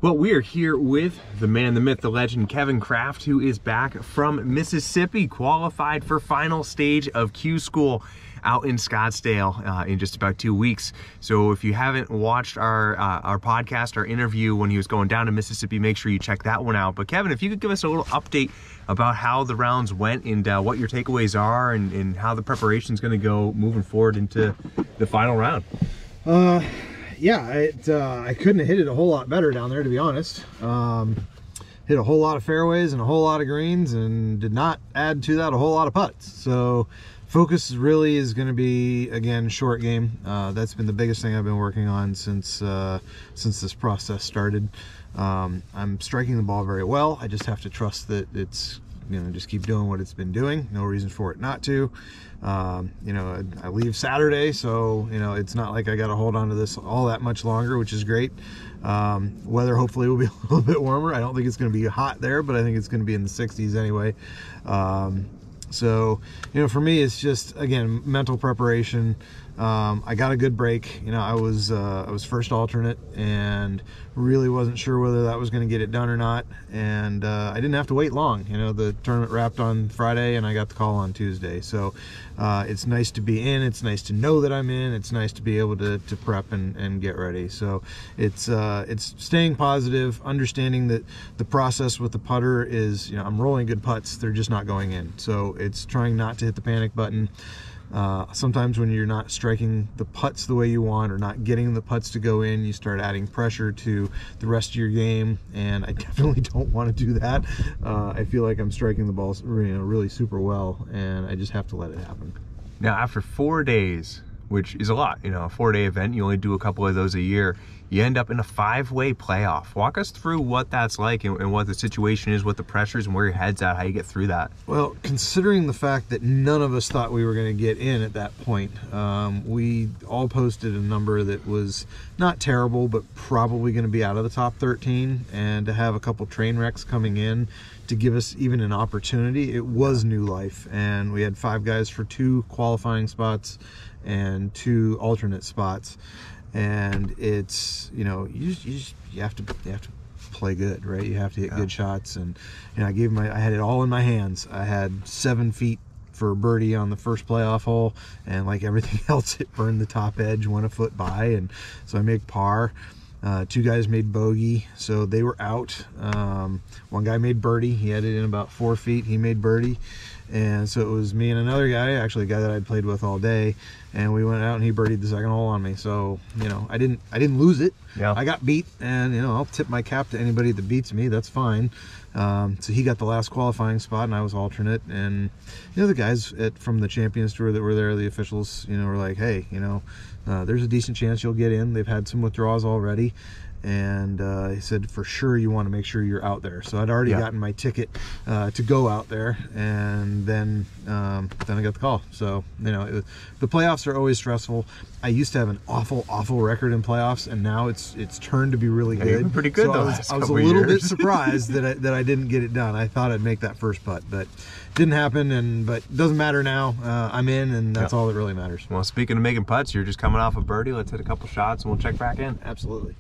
Well, we are here with the man, the myth, the legend, Kevin Kraft, who is back from Mississippi, qualified for final stage of Q School out in Scottsdale in just about 2 weeks. So if you haven't watched our podcast, our interview when he was going down to Mississippi, make sure you check that one out. But Kevin, if you could give us a little update about how the rounds went and what your takeaways are and how the preparation is going to go moving forward into the final round. Yeah, I couldn't have hit it a whole lot better down there, to be honest. Hit a whole lot of fairways and a whole lot of greens, and did not add to that a whole lot of putts. So focus really is going to be, again, short game. That's been the biggest thing I've been working on since this process started. I'm striking the ball very well. I just have to trust that it's, just keep doing what it's been doing. No reason for it not to. I leave Saturday, so it's not like I got to hold on to this all that much longer, which is great. Weather hopefully will be a little bit warmer. I don't think it's going to be hot there, but I think it's going to be in the 60s anyway. So for me, it's just, again, mental preparation. I got a good break. I was first alternate and really wasn't sure whether that was going to get it done or not. And I didn't have to wait long. The tournament wrapped on Friday and I got the call on Tuesday. So it's nice to be in. It's nice to know that I'm in. It's nice to be able to prep and get ready. So it's staying positive, understanding that the process with the putter is, I'm rolling good putts. They're just not going in. So it's trying not to hit the panic button. Sometimes when you're not striking the putts the way you want or not getting the putts to go in, you start adding pressure to the rest of your game, and I definitely don't want to do that. I feel like I'm striking the balls really super well, and I just have to let it happen. Now, after 4 days, which is a lot, a 4-day event, you only do a couple of those a year, you end up in a 5-way playoff. Walk us through what that's like and what the situation is, what the pressures and where your head's at, how you get through that. Well, considering the fact that none of us thought we were going to get in at that point, we all posted a number that was not terrible, but probably going to be out of the top 13, and to have a couple train wrecks coming in to give us even an opportunity, it was new life. And we had 5 guys for 2 qualifying spots and 2 alternate spots. And it's, you have to play good, right? You have to hit good shots. And I had it all in my hands. I had 7 feet for birdie on the first playoff hole, and like everything else, it burned the top edge, went a foot by, and so I make par. 2 guys made bogey, so they were out. 1 guy made birdie. He had it in about 4 feet. He made birdie. And so it was me and another guy, actually a guy that I'd played with all day, and we went out and he birdied the second hole on me. So, I didn't lose it. Yeah. I got beat, and I'll tip my cap to anybody that beats me. That's fine. So he got the last qualifying spot and I was alternate, and the guys from the Champions Tour that were there, the officials, were like, hey, there's a decent chance you'll get in. They've had some withdrawals already. And he said, for sure, you want to make sure you're out there. So I'd already gotten my ticket to go out there, and then I got the call. So the playoffs are always stressful. I used to have an awful record in playoffs, and now it's turned to be really good. Been pretty good. So I was a little bit surprised that I didn't get it done. I thought I'd make that first putt, but didn't happen. But it doesn't matter now. I'm in, and that's all that really matters. Well, speaking of making putts, you're just coming off a birdie. Let's hit a couple shots, and we'll check back in. Absolutely.